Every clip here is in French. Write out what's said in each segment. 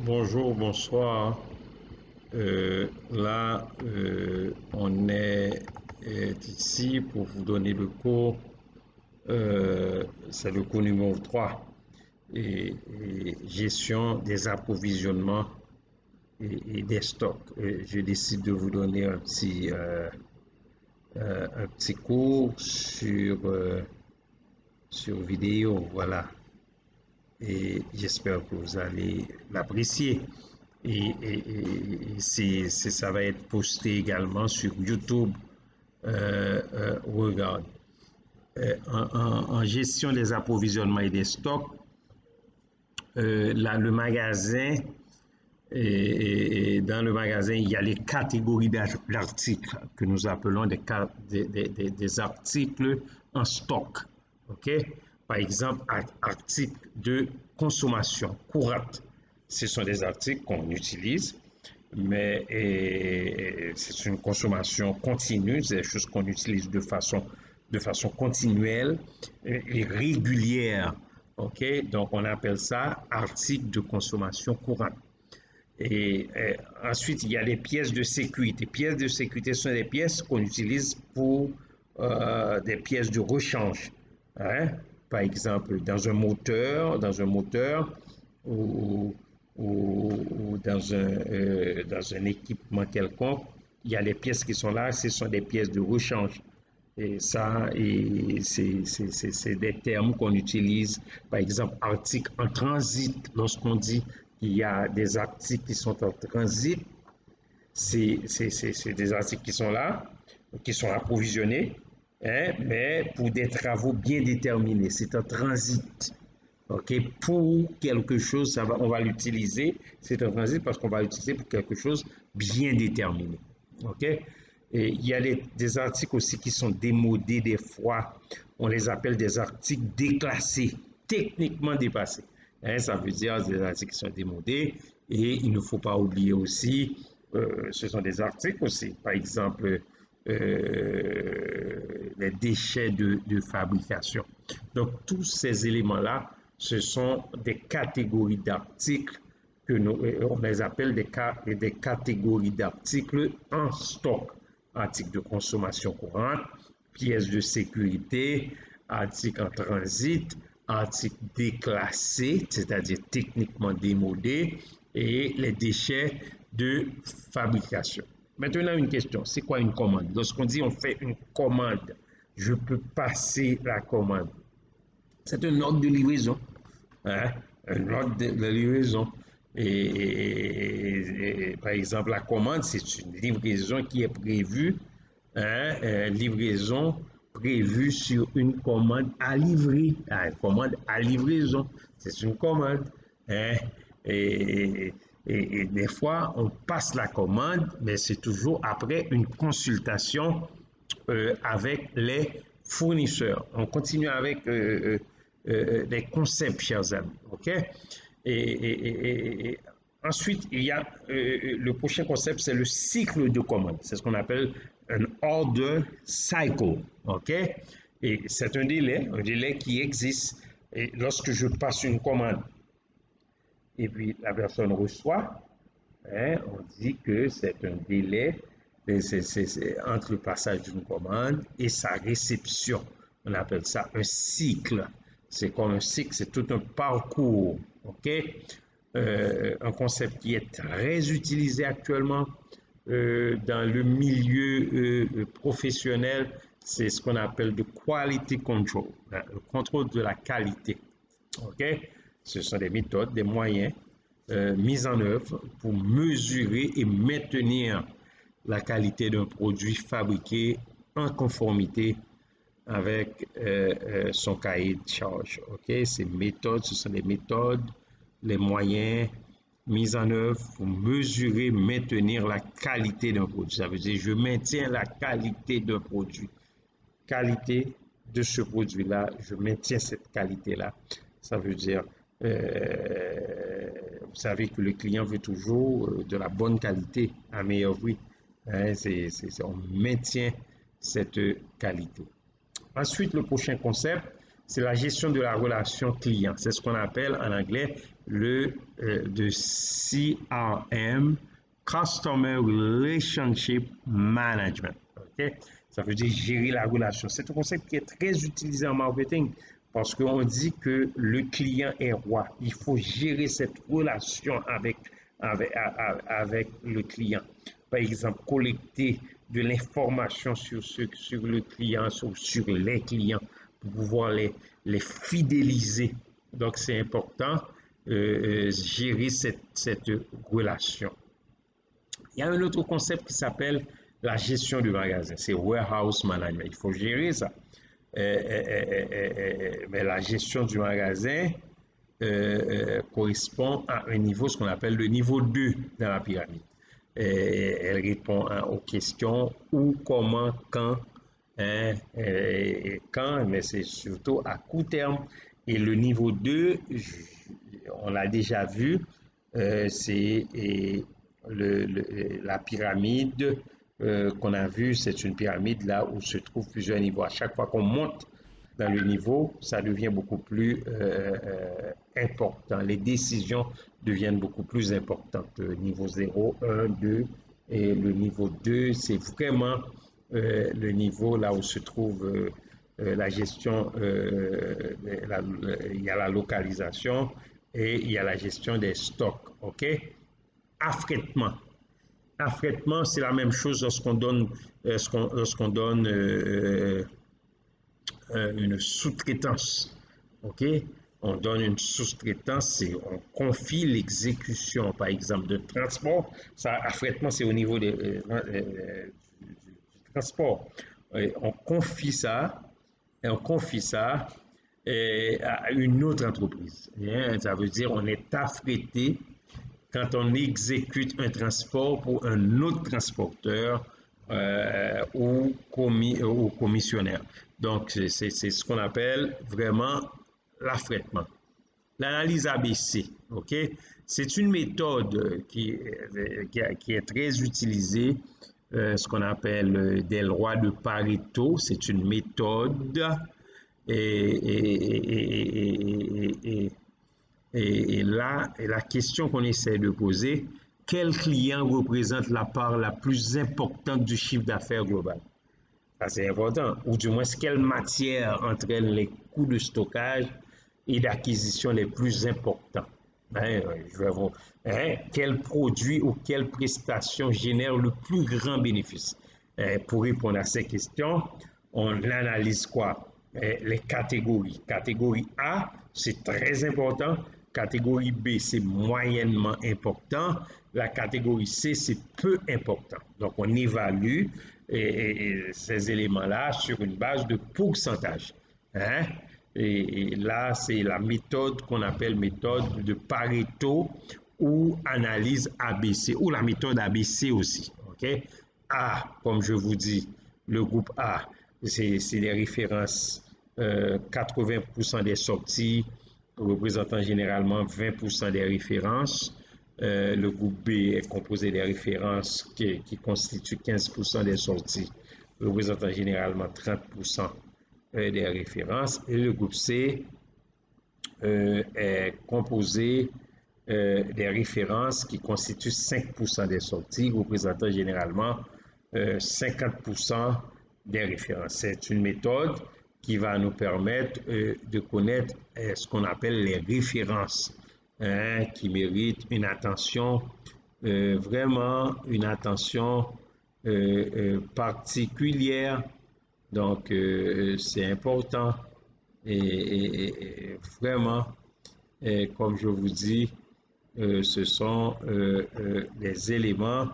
Bonjour, bonsoir. On est ici pour vous donner le cours. C'est le cours numéro 3 et gestion des approvisionnements et des stocks. Je décide de vous donner un petit cours sur vidéo. Voilà. Et j'espère que vous allez l'apprécier. Ça va être posté également sur YouTube. Regarde. En gestion des approvisionnements et des stocks, le magasin, dans le magasin, il y a les catégories d'articles que nous appelons des articles en stock. OK? Par exemple, articles de consommation courante. Ce sont des articles qu'on utilise, mais c'est une consommation continue, c'est des choses qu'on utilise de façon continuelle et régulière. OK? Donc, on appelle ça article de consommation courante. Ensuite, il y a les pièces de sécurité. Pièces de sécurité sont des pièces qu'on utilise pour des pièces de rechange. Hein? Par exemple, dans un moteur ou dans un équipement quelconque, il y a les pièces qui sont là, ce sont des pièces de rechange. Et ça, c'est des termes qu'on utilise, par exemple, articles en transit. Lorsqu'on dit qu'il y a des articles qui sont en transit, c'est des articles qui sont là, qui sont approvisionnés, hein, mais pour des travaux bien déterminés. C'est en transit. OK, pour quelque chose, on va l'utiliser. C'est en transit parce qu'on va l'utiliser pour quelque chose bien déterminé. OK? Et il y a des articles aussi qui sont démodés des fois. On les appelle des articles déclassés, techniquement dépassés. Hein, ça veut dire des articles qui sont démodés. Et il ne faut pas oublier aussi, ce sont des articles aussi. Par exemple, les déchets de fabrication. Donc, tous ces éléments-là, ce sont des catégories d'articles que on les appelle des catégories d'articles en stock. Articles de consommation courante, pièces de sécurité, articles en transit, articles déclassés, c'est-à-dire techniquement démodés, et les déchets de fabrication. Maintenant, une question, c'est quoi une commande? Lorsqu'on dit on fait une commande, je peux passer la commande. C'est un ordre de livraison. Hein? Un ordre de livraison. Par exemple, la commande, c'est une livraison qui est prévue, hein, livraison prévue sur une commande à livrer. Une commande à livraison, c'est une commande. Hein? Et des fois, on passe la commande, mais c'est toujours après une consultation avec les fournisseurs. On continue avec les concepts, chers amis. OK? Et ensuite, il y a le prochain concept, c'est le cycle de commande. C'est ce qu'on appelle un order cycle. OK? Et c'est un délai qui existe. Et lorsque je passe une commande et puis la personne reçoit, hein, on dit que c'est un délai entre le passage d'une commande et sa réception. On appelle ça un cycle. C'est comme un cycle, c'est tout un parcours. OK? Un concept qui est très utilisé actuellement dans le milieu professionnel, c'est ce qu'on appelle le quality control, hein, le contrôle de la qualité. OK? Ce sont des méthodes, des moyens mis en œuvre pour mesurer et maintenir la qualité d'un produit fabriqué en conformité avec son cahier de charge. OK? Ces méthodes, ce sont des méthodes, les moyens mis en œuvre pour mesurer, maintenir la qualité d'un produit. Ça veut dire, je maintiens la qualité d'un produit. Qualité de ce produit-là, je maintiens cette qualité-là. Ça veut dire, vous savez que le client veut toujours de la bonne qualité à meilleur prix. Hein, on maintient cette qualité. Ensuite, le prochain concept, c'est la gestion de la relation client. C'est ce qu'on appelle en anglais de CRM, Customer Relationship Management. Okay? Ça veut dire gérer la relation. C'est un concept qui est très utilisé en marketing parce qu'on dit que le client est roi. Il faut gérer cette relation avec le client. Par exemple, collecter de l'information sur le client, sur les clients, pour pouvoir les fidéliser. Donc, c'est important gérer cette relation. Il y a un autre concept qui s'appelle la gestion du magasin. C'est warehouse management. Il faut gérer ça. Mais la gestion du magasin correspond à un niveau, ce qu'on appelle le niveau 2 dans la pyramide. Elle répond aux questions où, comment, quand, mais c'est surtout à court terme. Et le niveau 2, on l'a déjà vu, c'est la pyramide qu'on a vue, c'est une pyramide là où se trouvent plusieurs niveaux. À chaque fois qu'on monte dans le niveau, ça devient beaucoup plus important. Les décisions deviennent beaucoup plus importantes. Niveau 0, 1, 2 et le niveau 2, c'est vraiment le niveau là où se trouve la gestion, il y a la localisation et il y a la gestion des stocks. OK? Affrètement. Affrètement, c'est la même chose lorsqu'on donne, une sous-traitance. OK? On donne une sous-traitance, on confie l'exécution, par exemple, de transport. Ça, affrètement, c'est au niveau du transport. On confie ça, à une autre entreprise. Ça veut dire on est affrété quand on exécute un transport pour un autre transporteur ou commissionnaire. Donc, c'est ce qu'on appelle vraiment l'affrètement. L'analyse ABC, OK? C'est une méthode qui est très utilisée, ce qu'on appelle des lois de Pareto. C'est une méthode et là, la question qu'on essaie de poser, quel client représente la part la plus importante du chiffre d'affaires global? Ça, c'est important. Ou du moins, quelle matière entraîne les coûts de stockage et d'acquisition les plus importants? Quel produit ou quelle prestation génère le plus grand bénéfice? Pour répondre à ces questions, on analyse quoi? Les catégories. Catégorie A, c'est très important. Catégorie B, c'est moyennement important. La catégorie C, c'est peu important. Donc, on évalue ces éléments-là sur une base de pourcentage. Hein? Et là, c'est la méthode qu'on appelle méthode de Pareto ou analyse ABC, ou la méthode ABC aussi. Okay? A, comme je vous dis, le groupe A, c'est des références, 80% des sorties représentant généralement 20% des références. Le groupe B est composé des références qui constituent 15% des sorties, représentant généralement 30% des références. Et le groupe C est composé des références qui constituent 5% des sorties, représentant généralement 50% des références. C'est une méthode qui va nous permettre de connaître ce qu'on appelle les références, qui méritent une attention, vraiment une attention particulière. Donc, c'est important et vraiment, comme je vous dis, ce sont des éléments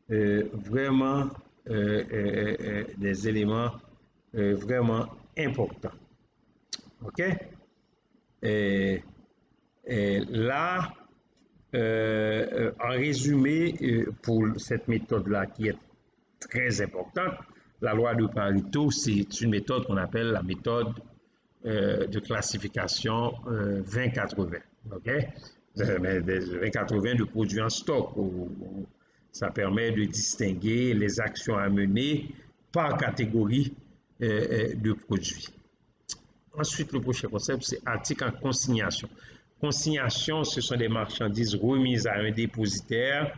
vraiment des éléments vraiment importants. OK? Et là, en résumé, pour cette méthode-là qui est très importante, la loi de Pareto, c'est une méthode qu'on appelle la méthode de classification 20-80. OK? 20-80 de produits en stock. Ça permet de distinguer les actions à mener par catégorie de produits. Ensuite, le prochain concept, c'est article en consignation. Consignation, ce sont des marchandises remises à un dépositaire.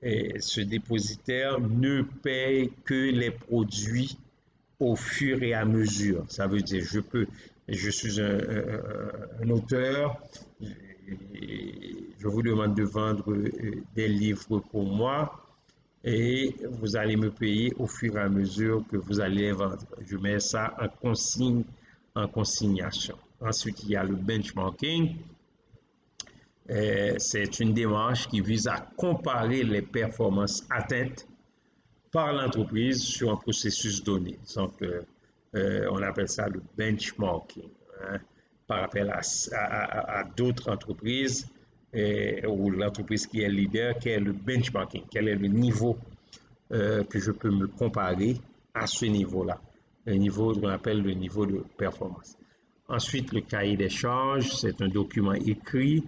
Et ce dépositaire ne paye que les produits au fur et à mesure. Ça veut dire, je suis un auteur, je vous demande de vendre des livres pour moi et vous allez me payer au fur et à mesure que vous allez les vendre. Je mets ça en consignation. Ensuite, il y a le benchmarking. C'est une démarche qui vise à comparer les performances atteintes par l'entreprise sur un processus donné. Donc, on appelle ça le benchmarking, hein, par rapport à d'autres entreprises ou l'entreprise qui est leader, quel est le benchmarking, quel est le niveau que je peux me comparer à ce niveau-là, le niveau qu'on appelle le niveau de performance. Ensuite, le cahier des charges, c'est un document écrit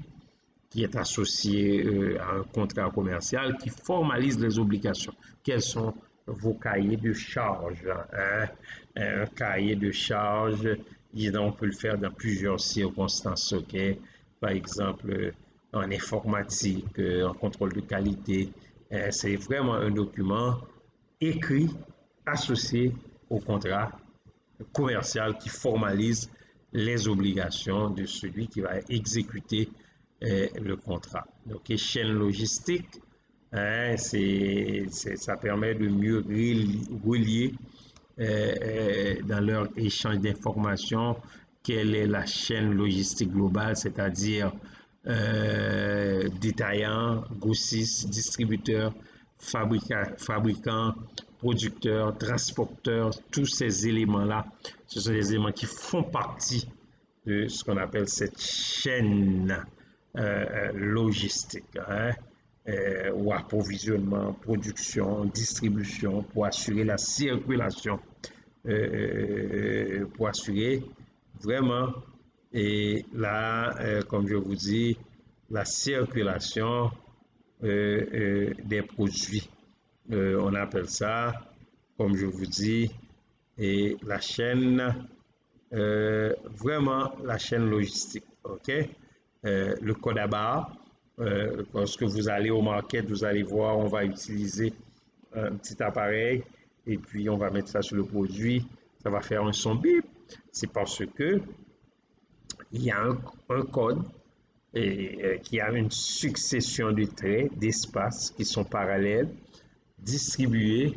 qui est associé à un contrat commercial qui formalise les obligations. Quels sont vos cahiers de charges, hein? Un cahier de charges, on peut le faire dans plusieurs circonstances. Okay? Par exemple, en informatique, en contrôle de qualité. C'est vraiment un document écrit, associé au contrat commercial qui formalise les obligations de celui qui va exécuter le contrat. Donc, chaîne logistique, hein, ça permet de mieux relier dans leur échange d'informations quelle est la chaîne logistique globale, c'est-à-dire détaillants, grossistes, distributeurs, fabricants, producteurs, transporteurs, tous ces éléments-là, ce sont des éléments qui font partie de ce qu'on appelle cette chaîne logistique, hein, ou approvisionnement, production, distribution, pour assurer la circulation, pour assurer vraiment, et là, comme je vous dis, la circulation des produits. On appelle ça, comme je vous dis, et la chaîne, vraiment la chaîne logistique. OK? Le code à barre, lorsque vous allez au market, vous allez voir, on va utiliser un petit appareil et puis on va mettre ça sur le produit. Ça va faire un son bip. C'est parce que il y a un code qui a une succession de traits, d'espaces qui sont parallèles, distribués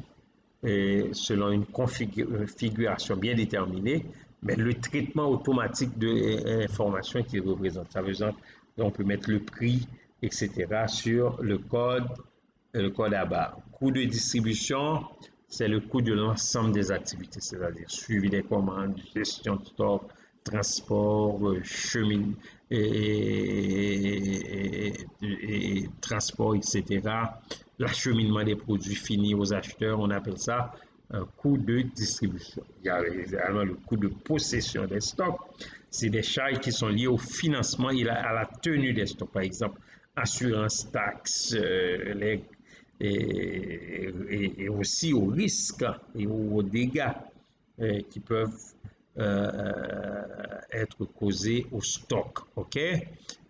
selon une configuration bien déterminée, mais le traitement automatique de l'information qu'il représente. Ça veut dire qu'on peut mettre le prix, etc. sur le code à barre. Coût de distribution, c'est le coût de l'ensemble des activités, c'est-à-dire suivi des commandes, gestion de stock, transport, chemin transport, etc. L'acheminement des produits finis aux acheteurs, on appelle ça un coût de distribution. Il y a également le coût de possession des stocks. C'est des charges qui sont liées au financement et à la tenue des stocks. Par exemple, assurance, taxes, et aussi aux risques et aux dégâts qui peuvent être causés au stock. OK?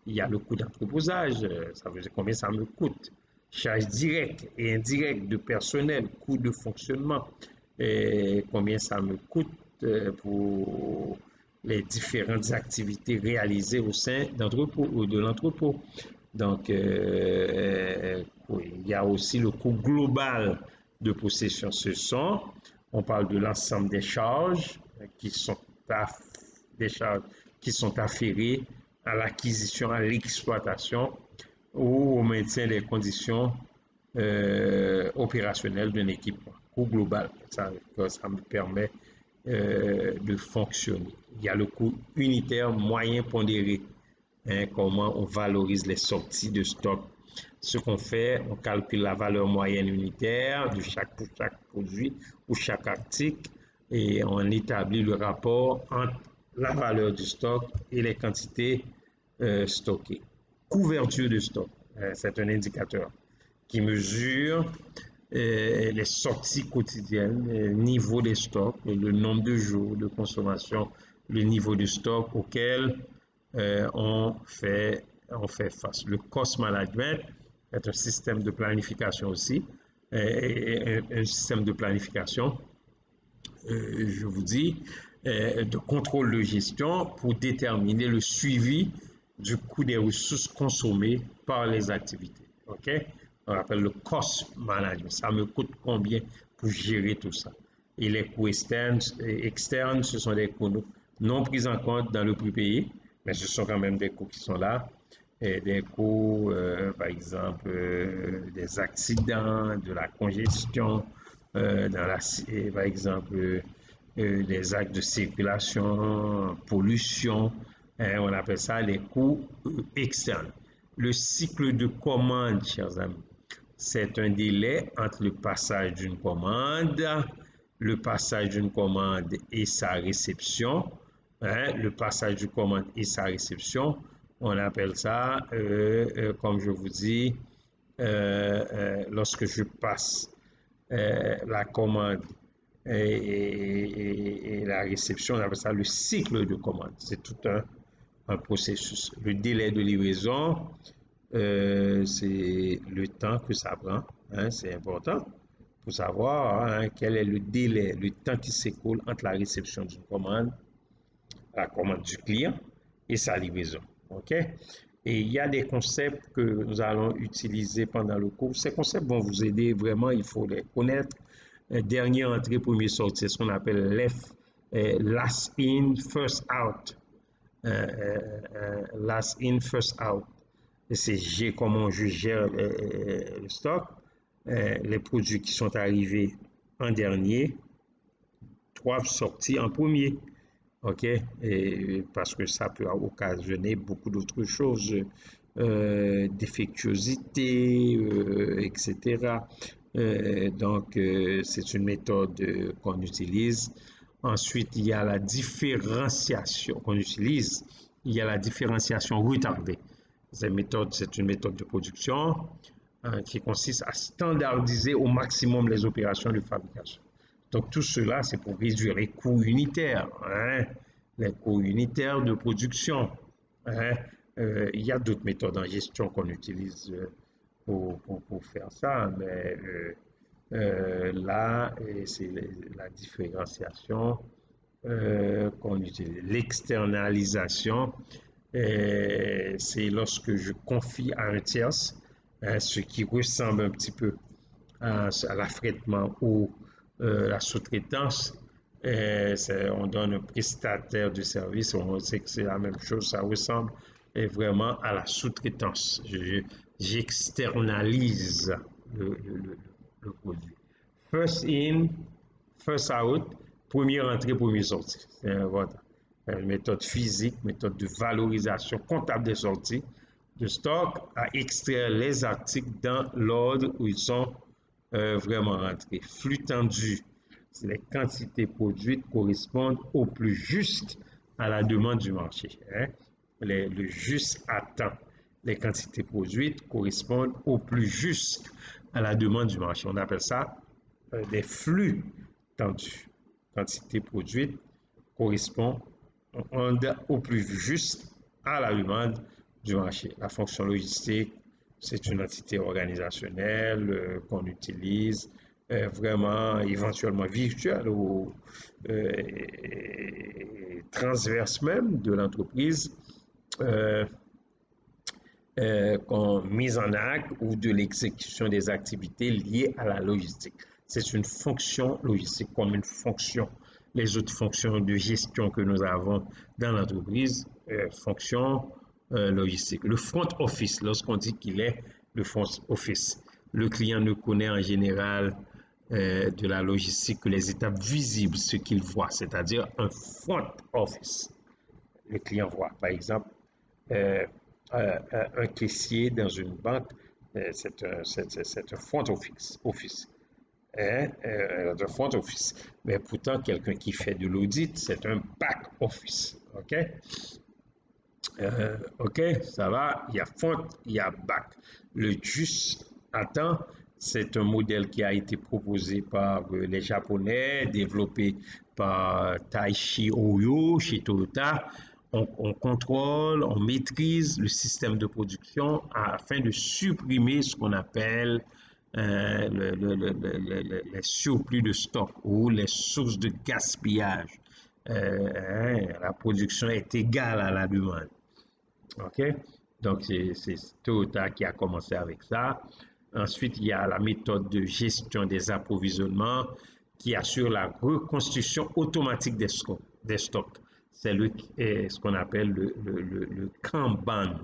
Il y a le coût d'entreposage, ça veut dire combien ça me coûte. Charges directes et indirectes de personnel, coût de fonctionnement, combien ça me coûte pour les différentes activités réalisées au sein d'entrepôt ou de l'entrepôt. Donc, oui, il y a aussi le coût global de possession. On parle de l'ensemble des charges qui sont afférées à l'acquisition, à l'exploitation ou au maintien des conditions opérationnelles d'un équipement. Coût global, ça me permet de fonctionner. Il y a le coût unitaire moyen pondéré. Hein, comment on valorise les sorties de stock. Ce qu'on fait, on calcule la valeur moyenne unitaire pour chaque produit ou chaque article et on établit le rapport entre la valeur du stock et les quantités stockées. Couverture de stock, c'est un indicateur qui mesure les sorties quotidiennes, le niveau des stocks, le nombre de jours de consommation le niveau de stock auquel on fait face. Le cost management est un système de planification aussi, un système de planification, je vous dis, de contrôle de gestion pour déterminer le suivi du coût des ressources consommées par les activités. OK? On appelle le cost management. Ça me coûte combien pour gérer tout ça? Et les coûts externes, ce sont des coûts non pris en compte dans le prix payé, mais ce sont quand même des coûts qui sont là. Et des coûts, par exemple, des accidents, de la congestion, par exemple, des actes de circulation, pollution, on appelle ça les coûts externes. Le cycle de commande, chers amis, c'est un délai entre le passage d'une commande, et sa réception. Le passage d'une commande et sa réception, on appelle ça, comme je vous dis, lorsque je passe la commande et la réception, on appelle ça le cycle de commande. C'est tout un processus. Le délai de livraison, c'est le temps que ça prend. C'est important pour savoir quel est le délai, le temps qui s'écoule entre la réception d'une commande, la commande du client et sa livraison. OK? Et il y a des concepts que nous allons utiliser pendant le cours. Ces concepts vont vous aider vraiment, il faut les connaître. Dernière entrée, première sortie, c'est ce qu'on appelle last in, first out. Last in, first out. C'est G, comment je gère le stock. Les produits qui sont arrivés en dernier doivent sortir en premier. OK? Et parce que ça peut occasionner beaucoup d'autres choses, défectuosité, etc. Donc, c'est une méthode qu'on utilise. Ensuite, il y a la différenciation qu'on utilise. Il y a la différenciation retardée. C'est une méthode de production qui consiste à standardiser au maximum les opérations de fabrication. Donc, tout cela, c'est pour réduire les coûts unitaires, les coûts unitaires de production. Il y a d'autres méthodes en gestion qu'on utilise pour faire ça, mais là, c'est la différenciation qu'on utilise. L'externalisation, c'est lorsque je confie à un tiers ce qui ressemble un petit peu à l'affrètement ou la sous-traitance. On donne un prestataire de service, on sait que c'est la même chose, ça ressemble vraiment à la sous-traitance. J'externalise le produit. First in, first out, première entrée, première sortie. Voilà. Une méthode physique, méthode de valorisation comptable des sorties de stock à extraire les articles dans l'ordre où ils sont vraiment rentrés. Flux tendu, les quantités produites correspondent au plus juste à la demande du marché. Le juste à temps. Les quantités produites correspondent au plus juste à la demande du marché. On appelle ça des flux tendus. Quantité produite correspond au plus juste à la demande du marché. La fonction logistique, c'est une entité organisationnelle qu'on utilise vraiment éventuellement virtuelle ou transverse même de l'entreprise mise en acte ou de l'exécution des activités liées à la logistique. C'est une fonction logistique comme une fonction. Les autres fonctions de gestion que nous avons dans l'entreprise, fonction logistique. Le front office, lorsqu'on dit qu'il est le front office, le client ne connaît en général de la logistique que les étapes visibles, ce qu'il voit, c'est-à-dire un front office. Le client voit, par exemple, un caissier dans une banque, c'est un front office. Un front office. Mais pourtant, quelqu'un qui fait de l'audit, c'est un back office. OK? OK, ça va. Il y a front, il y a back. Le juste à temps, C'est un modèle qui a été proposé par les Japonais, développé par Taishi Oyo chez Toyota. On contrôle, on maîtrise le système de production afin de supprimer ce qu'on appelle les surplus de stock ou les sources de gaspillage. La production est égale à la demande. OK? Donc, c'est Toyota qui a commencé avec ça. Ensuite, il y a la méthode de gestion des approvisionnements qui assure la reconstruction automatique des stocks. C'est ce qu'on appelle le Kanban.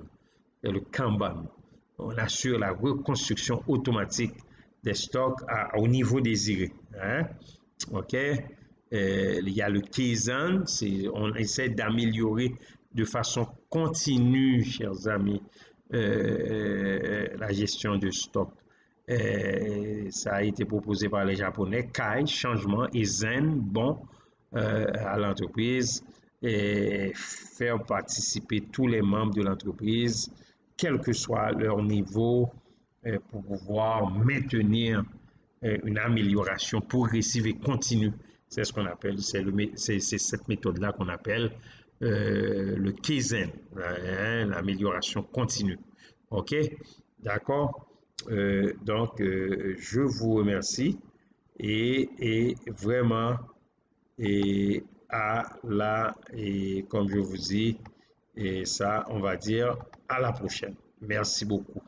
Le Kanban. On assure la reconstruction automatique des stocks au niveau désiré. Hein? OK? Il y a le Kaizen, on essaie d'améliorer de façon continue, chers amis, la gestion de stock. Ça a été proposé par les Japonais. Kai, changement, et Zen, bon à l'entreprise, et faire participer tous les membres de l'entreprise, quel que soit leur niveau, pour pouvoir maintenir une amélioration progressive et continue. C'est ce qu'on appelle, c'est cette méthode-là qu'on appelle le Kaizen, hein, l'amélioration continue. OK? D'accord? Donc, je vous remercie et vraiment, et comme je vous dis, et ça, on va dire à la prochaine. Merci beaucoup.